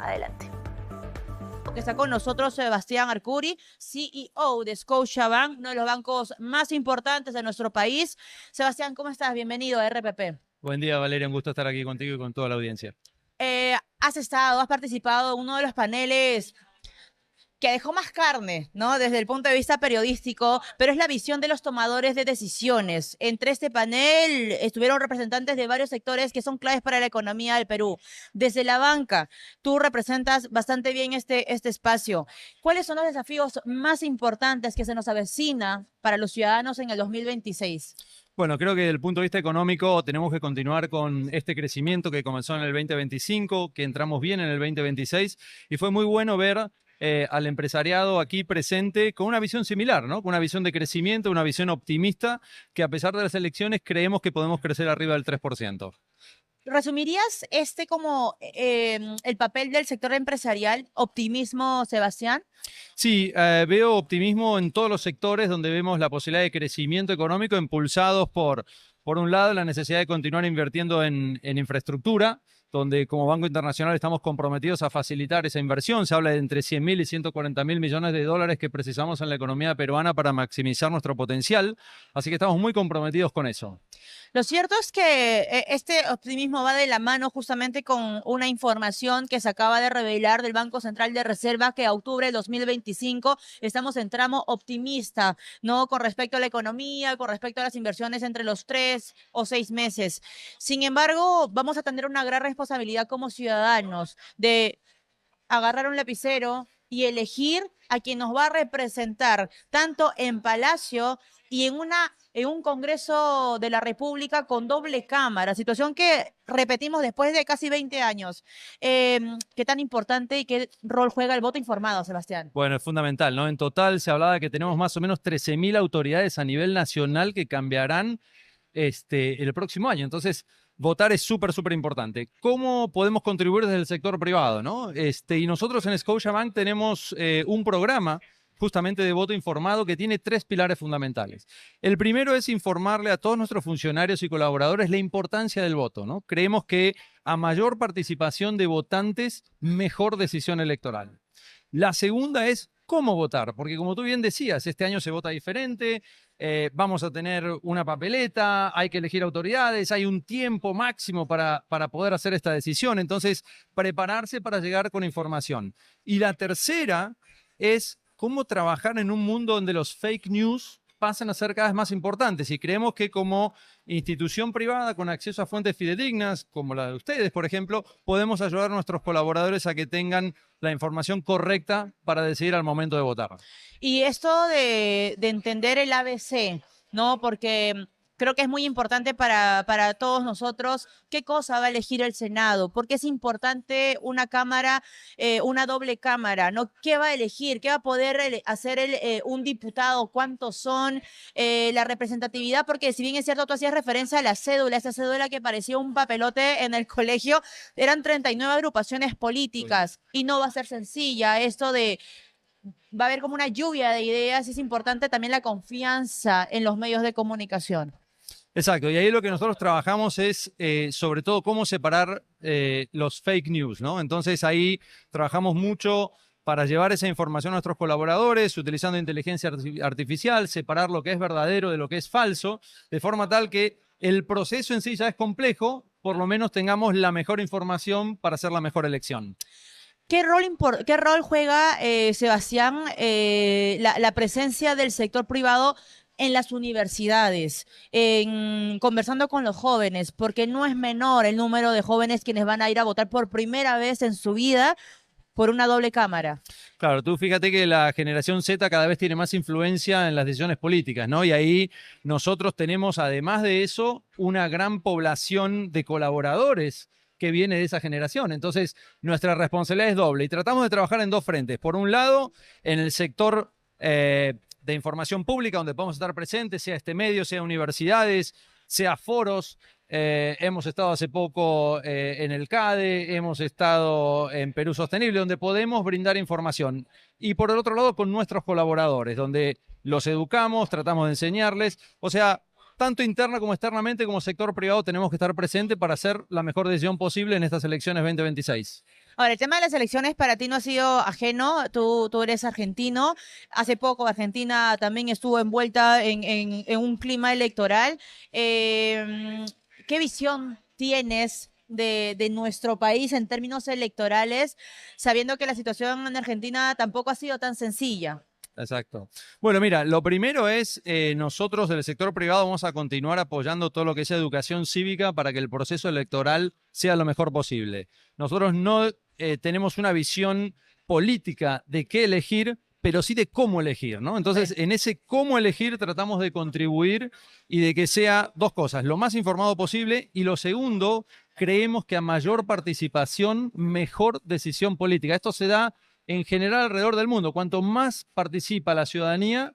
Adelante. Que está con nosotros Sebastián Arcuri, CEO de Scotiabank, uno de los bancos más importantes de nuestro país. Sebastián, ¿cómo estás? Bienvenido a RPP. Buen día, Valeria, un gusto estar aquí contigo y con toda la audiencia. Has participado en uno de los paneles que dejó más carne, ¿no? Desde el punto de vista periodístico, pero es la visión de los tomadores de decisiones. Entre este panel estuvieron representantes de varios sectores que son claves para la economía del Perú. Desde la banca, tú representas bastante bien este espacio. ¿Cuáles son los desafíos más importantes que se nos avecina para los ciudadanos en el 2026? Bueno, creo que desde el punto de vista económico tenemos que continuar con este crecimiento que comenzó en el 2025, que entramos bien en el 2026 y fue muy bueno ver al empresariado aquí presente con una visión similar, ¿no? Con una visión de crecimiento, una visión optimista, que a pesar de las elecciones creemos que podemos crecer arriba del 3%. ¿Resumirías como el papel del sector empresarial, optimismo, Sebastián? Sí, veo optimismo en todos los sectores donde vemos la posibilidad de crecimiento económico impulsados por un lado, la necesidad de continuar invirtiendo en infraestructura, donde como Banco Internacional estamos comprometidos a facilitar esa inversión. Se habla de entre 100.000 y 140.000 millones de dólares que precisamos en la economía peruana para maximizar nuestro potencial, así que estamos muy comprometidos con eso. Lo cierto es que este optimismo va de la mano justamente con una información que se acaba de revelar del Banco Central de Reserva que a octubre de 2025 estamos en tramo optimista, ¿no? Con respecto a la economía, con respecto a las inversiones entre los 3 o 6 meses. Sin embargo, vamos a tener una gran responsabilidad como ciudadanos de agarrar un lapicero y elegir a quien nos va a representar tanto en Palacio y en un Congreso de la República con doble cámara, situación que repetimos después de casi 20 años. ¿Qué tan importante y qué rol juega el voto informado, Sebastián? Bueno, es fundamental, ¿no? En total se hablaba de que tenemos más o menos 13.000 autoridades a nivel nacional que cambiarán el próximo año. Entonces, votar es súper, súper importante. ¿Cómo podemos contribuir desde el sector privado, no? Y nosotros en Scotiabank tenemos un programa justamente de voto informado que tiene 3 pilares fundamentales. El primero es informarle a todos nuestros funcionarios y colaboradores la importancia del voto, ¿no? Creemos que a mayor participación de votantes, mejor decisión electoral. La segunda es cómo votar, porque como tú bien decías, este año se vota diferente, vamos a tener una papeleta, hay que elegir autoridades, hay un tiempo máximo para poder hacer esta decisión, entonces prepararse para llegar con información. Y la tercera es cómo trabajar en un mundo donde los fake news pasan a ser cada vez más importantes y creemos que como institución privada con acceso a fuentes fidedignas, como la de ustedes, por ejemplo, podemos ayudar a nuestros colaboradores a que tengan la información correcta para decidir al momento de votar. Y esto de entender el ABC, ¿no? Porque creo que es muy importante para todos nosotros qué cosa va a elegir el Senado, porque es importante una cámara, una doble cámara, ¿no? ¿Qué va a elegir? ¿Qué va a poder hacer un diputado? ¿Cuántos son? La representatividad, porque si bien es cierto, tú hacías referencia a la cédula, esa cédula que parecía un papelote en el colegio, eran 39 agrupaciones políticas y no va a ser sencilla esto de va a haber como una lluvia de ideas y es importante también la confianza en los medios de comunicación. Exacto, y ahí lo que nosotros trabajamos es sobre todo cómo separar los fake news, ¿no? Entonces ahí trabajamos mucho para llevar esa información a nuestros colaboradores, utilizando inteligencia artificial, separar lo que es verdadero de lo que es falso, de forma tal que el proceso en sí ya es complejo, por lo menos tengamos la mejor información para hacer la mejor elección. ¿Qué rol juega, Sebastián, la presencia del sector privado en las universidades, conversando con los jóvenes? Porque no es menor el número de jóvenes quienes van a ir a votar por primera vez en su vida por una doble cámara. Claro, tú fíjate que la generación Z cada vez tiene más influencia en las decisiones políticas, ¿no? Y ahí nosotros tenemos, además de eso, una gran población de colaboradores que viene de esa generación. Entonces, nuestra responsabilidad es doble y tratamos de trabajar en 2 frentes. Por un lado, en el sector de información pública, donde podemos estar presentes, sea este medio, sea universidades, sea foros. Hemos estado hace poco en el CADE, hemos estado en Perú Sostenible, donde podemos brindar información. Y por el otro lado, con nuestros colaboradores, donde los educamos, tratamos de enseñarles. O sea, tanto interna como externamente, como sector privado, tenemos que estar presente para hacer la mejor decisión posible en estas elecciones 2026. Ahora, el tema de las elecciones para ti no ha sido ajeno, tú eres argentino, hace poco Argentina también estuvo envuelta en un clima electoral. Eh, ¿Qué visión tienes de nuestro país en términos electorales, sabiendo que la situación en Argentina tampoco ha sido tan sencilla? Exacto. Bueno, mira, lo primero es, nosotros del sector privado vamos a continuar apoyando todo lo que es educación cívica para que el proceso electoral sea lo mejor posible. Nosotros no tenemos una visión política de qué elegir, pero sí de cómo elegir, ¿no? Entonces, en ese cómo elegir tratamos de contribuir y de que sea dos cosas, lo más informado posible y lo segundo, creemos que a mayor participación, mejor decisión política. Esto se da en general alrededor del mundo. Cuanto más participa la ciudadanía,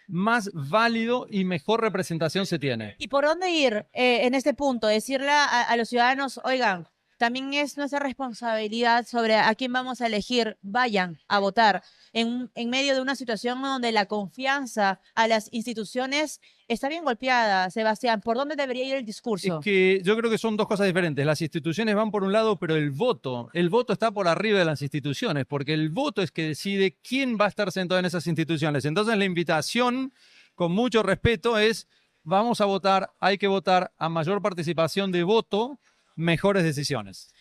más válido y mejor representación se tiene. ¿Y por dónde ir en este punto? Decirle a los ciudadanos, oigan, también es nuestra responsabilidad sobre a quién vamos a elegir, vayan a votar en medio de una situación donde la confianza a las instituciones está bien golpeada, Sebastián. ¿Por dónde debería ir el Es discurso? que yo creo que son dos cosas diferentes. Las instituciones van por un lado, pero el voto está por arriba de las instituciones, porque el voto es que decide quién va a estar sentado en esas instituciones. Entonces la invitación, con mucho respeto, es vamos a votar, hay que votar a mayor participación de voto, mejores decisiones.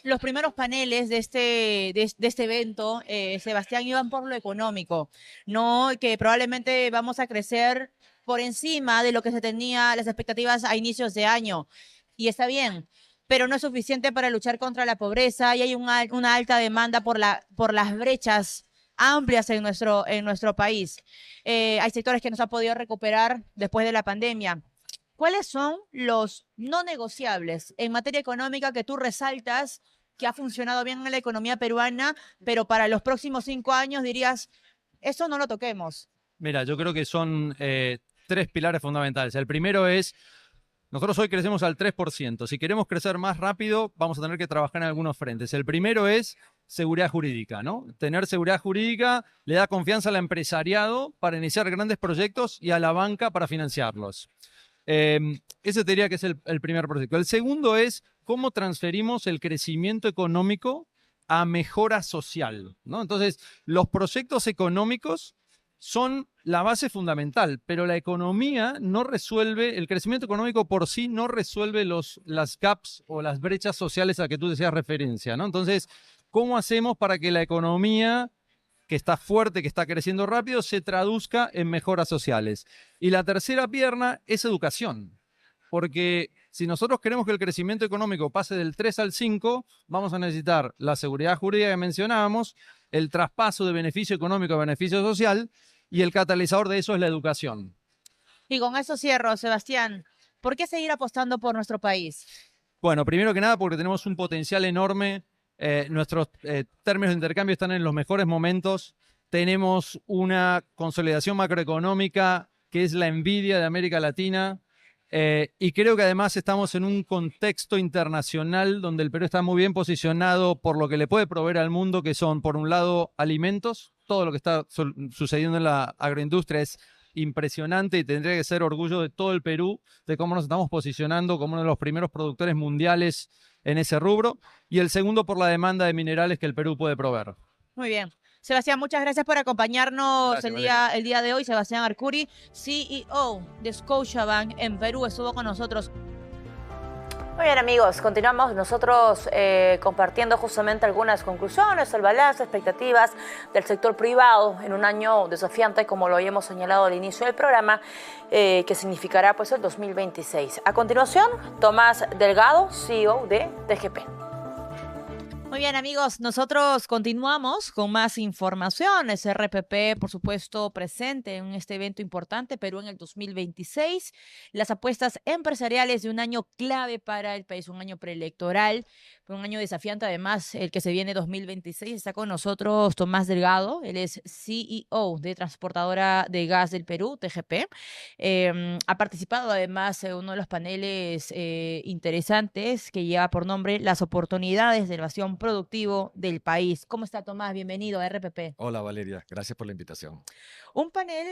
Los primeros paneles de este evento, Sebastián, iban por lo económico, ¿no? Que probablemente vamos a crecer por encima de lo que se tenía las expectativas a inicios de año. Y está bien, pero no es suficiente para luchar contra la pobreza y hay una alta demanda por las brechas amplias en nuestro país. Hay sectores que no se han podido recuperar después de la pandemia. ¿Cuáles son los no negociables en materia económica que tú resaltas que ha funcionado bien en la economía peruana, pero para los próximos 5 años dirías, eso no lo toquemos? Mira, yo creo que son tres pilares fundamentales. El primero es nosotros hoy crecemos al 3%. Si queremos crecer más rápido, vamos a tener que trabajar en algunos frentes. El primero es seguridad jurídica, ¿no? Tener seguridad jurídica le da confianza al empresariado para iniciar grandes proyectos y a la banca para financiarlos. Ese te diría que es el primer proyecto. El segundo es cómo transferimos el crecimiento económico a mejora social, ¿no? Entonces, los proyectos económicos son la base fundamental, pero la economía no resuelve, el crecimiento económico por sí no resuelve las gaps o las brechas sociales a que tú decías referencia, ¿no? Entonces, ¿cómo hacemos para que la economía que está fuerte, que está creciendo rápido, se traduzca en mejoras sociales? Y la tercera pierna es educación, porque si nosotros queremos que el crecimiento económico pase del 3 al 5, vamos a necesitar la seguridad jurídica que mencionábamos, el traspaso de beneficio económico a beneficio social, y el catalizador de eso es la educación. Y con eso cierro, Sebastián. ¿Por qué seguir apostando por nuestro país? Bueno, primero que nada porque tenemos un potencial enorme, nuestros términos de intercambio están en los mejores momentos, tenemos una consolidación macroeconómica que es la envidia de América Latina, y creo que además estamos en un contexto internacional donde el Perú está muy bien posicionado por lo que le puede proveer al mundo, que son, por un lado, alimentos. Todo lo que está sucediendo en la agroindustria es impresionante y tendría que ser orgullo de todo el Perú, de cómo nos estamos posicionando como uno de los primeros productores mundiales en ese rubro. Y el segundo, por la demanda de minerales que el Perú puede proveer. Muy bien. Sebastián, muchas gracias por acompañarnos Gracias, Valeria. el día de hoy. Sebastián Arcuri, CEO de Scotiabank en Perú, estuvo con nosotros. Muy bien, amigos, continuamos nosotros compartiendo justamente algunas conclusiones, el balance, expectativas del sector privado en un año desafiante, como lo habíamos señalado al inicio del programa, que significará pues el 2026. A continuación, Tomás Delgado, CEO de TGP. Muy bien, amigos, nosotros continuamos con más informaciones. RPP, por supuesto, presente en este evento importante, Perú en el 2026. Las apuestas empresariales de un año clave para el país, un año preelectoral, un año desafiante, además, el que se viene 2026. Está con nosotros Tomás Delgado, él es CEO de Transportadora de Gas del Perú, TGP. Ha participado, además, en uno de los paneles interesantes que lleva por nombre Las oportunidades del vacío productivo del país. ¿Cómo está, Tomás? Bienvenido a RPP. Hola Valeria, gracias por la invitación. Un panel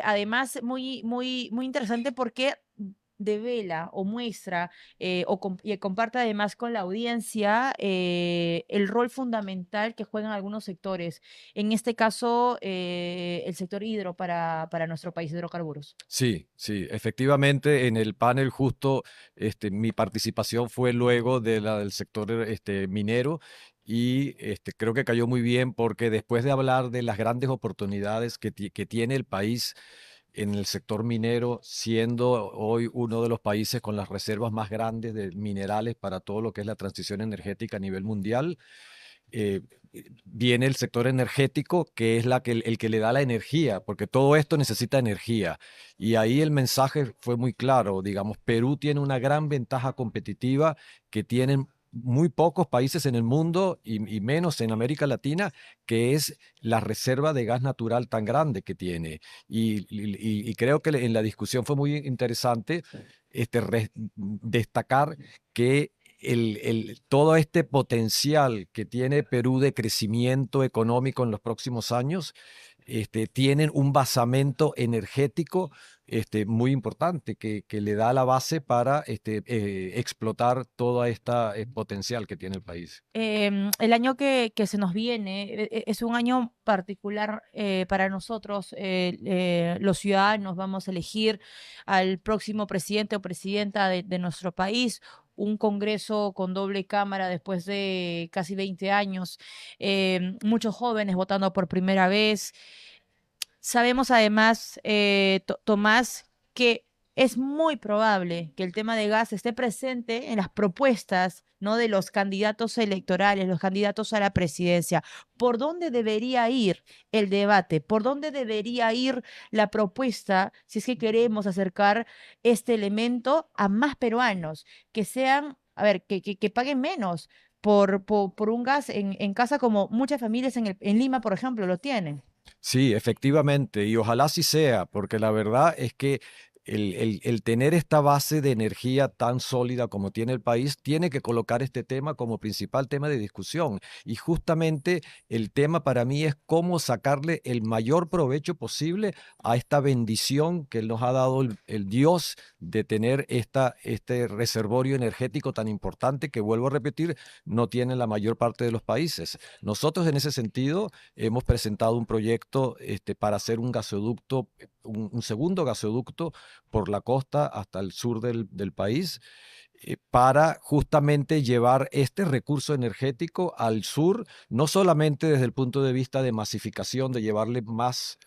además muy interesante porque devela o muestra y comparte además con la audiencia el rol fundamental que juegan algunos sectores. En este caso, el sector hidro para nuestro país, hidrocarburos. Sí, sí, efectivamente en el panel justo mi participación fue luego de la del sector minero y creo que cayó muy bien porque después de hablar de las grandes oportunidades que tiene el país en el sector minero, siendo hoy uno de los países con las reservas más grandes de minerales para todo lo que es la transición energética a nivel mundial, eh, viene el sector energético, que es el que le da la energía, porque todo esto necesita energía. Y ahí el mensaje fue muy claro, digamos, Perú tiene una gran ventaja competitiva que tienen muy pocos países en el mundo y menos en América Latina, que es la reserva de gas natural tan grande que tiene. Y creo que en la discusión fue muy interesante destacar que todo este potencial que tiene Perú de crecimiento económico en los próximos años, tienen un basamento energético muy importante que le da la base para explotar toda esta potencial que tiene el país. El año que se nos viene es un año particular para nosotros, los ciudadanos. Vamos a elegir al próximo presidente o presidenta de nuestro país, un Congreso con doble cámara después de casi 20 años, muchos jóvenes votando por primera vez. Sabemos además, Tomás, que es muy probable que el tema de gas esté presente en las propuestas, ¿no?, de los candidatos electorales, los candidatos a la presidencia. ¿Por dónde debería ir el debate? ¿Por dónde debería ir la propuesta si es que queremos acercar este elemento a más peruanos, que sean, a ver, que paguen menos por un gas en casa, como muchas familias en Lima, por ejemplo, lo tienen? Sí, efectivamente, y ojalá sí sea, porque la verdad es que el tener esta base de energía tan sólida como tiene el país, tiene que colocar este tema como principal tema de discusión. Y justamente el tema para mí es cómo sacarle el mayor provecho posible a esta bendición que nos ha dado el Dios de tener este reservorio energético tan importante que, vuelvo a repetir, no tiene la mayor parte de los países. Nosotros en ese sentido hemos presentado un proyecto para hacer un gasoducto, un segundo gasoducto por la costa hasta el sur del país, para justamente llevar este recurso energético al sur, no solamente desde el punto de vista de masificación, de llevarle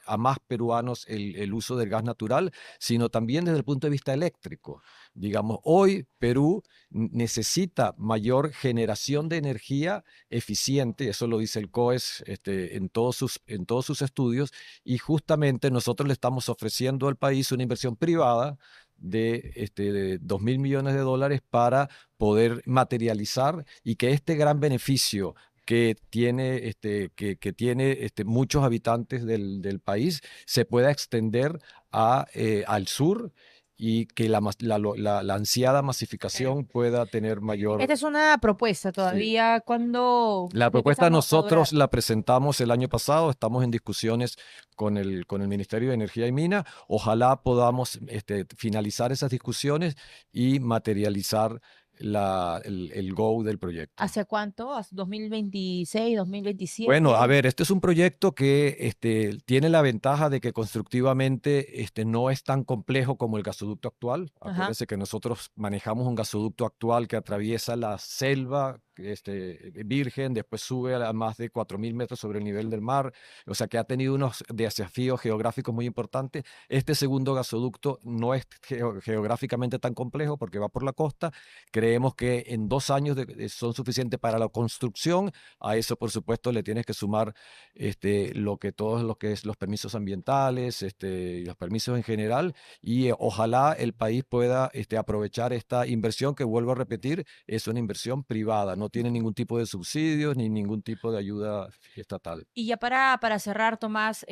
a más peruanos el uso del gas natural, sino también desde el punto de vista eléctrico. Digamos, hoy Perú necesita mayor generación de energía eficiente, eso lo dice el COES en todos sus estudios, y justamente nosotros le estamos ofreciendo al país una inversión privada de 2.000 millones de dólares para poder materializar y que este gran beneficio que tiene muchos habitantes del país se pueda extender al sur y que la ansiada masificación pueda tener mayor... Esta es una propuesta Sí. todavía. ¿Cuándo La propuesta empezamos a nosotros lograr? la presentamos el año pasado, estamos en discusiones con el Ministerio de Energía y Minas. Ojalá podamos finalizar esas discusiones y materializar el go del proyecto. ¿Hacia cuánto? ¿Hacia 2026, Bueno, a 2027? ver, este es un proyecto que tiene la ventaja de que constructivamente no es tan complejo como el gasoducto actual. Ajá. Acuérdense que nosotros manejamos un gasoducto actual que atraviesa la selva virgen, después sube a más de 4.000 metros sobre el nivel del mar, o sea que ha tenido unos desafíos geográficos muy importantes. Este segundo gasoducto no es geográficamente tan complejo porque va por la costa. Creemos que en 2 años son suficientes para la construcción. A eso, por supuesto, le tienes que sumar todo lo que es los permisos ambientales, y los permisos en general, y ojalá el país pueda aprovechar esta inversión que, vuelvo a repetir, es una inversión privada, no tiene ningún tipo de subsidios ni ningún tipo de ayuda estatal. Y ya para cerrar, Tomás,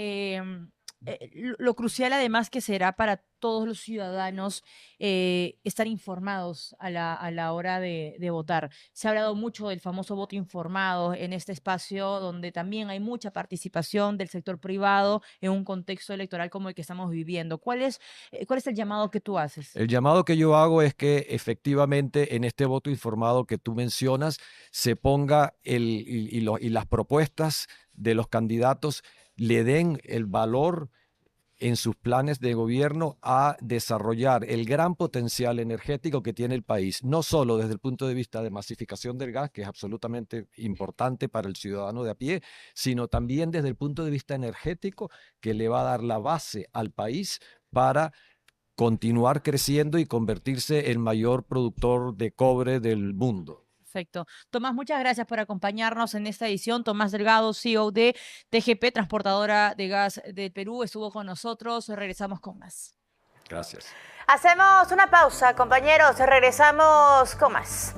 lo crucial además que será para todos los ciudadanos estar informados a la hora de votar. Se ha hablado mucho del famoso voto informado en este espacio donde también hay mucha participación del sector privado en un contexto electoral como el que estamos viviendo. ¿Cuál es el llamado que tú haces? El llamado que yo hago es que efectivamente en este voto informado que tú mencionas se ponga y las propuestas de los candidatos le den el valor en sus planes de gobierno a desarrollar el gran potencial energético que tiene el país, no solo desde el punto de vista de masificación del gas, que es absolutamente importante para el ciudadano de a pie, sino también desde el punto de vista energético, que le va a dar la base al país para continuar creciendo y convertirse en mayor productor de cobre del mundo. Perfecto. Tomás, muchas gracias por acompañarnos en esta edición. Tomás Delgado, CEO de TGP, transportadora de gas del Perú, estuvo con nosotros. Regresamos con más. Gracias. Hacemos una pausa, compañeros. Regresamos con más.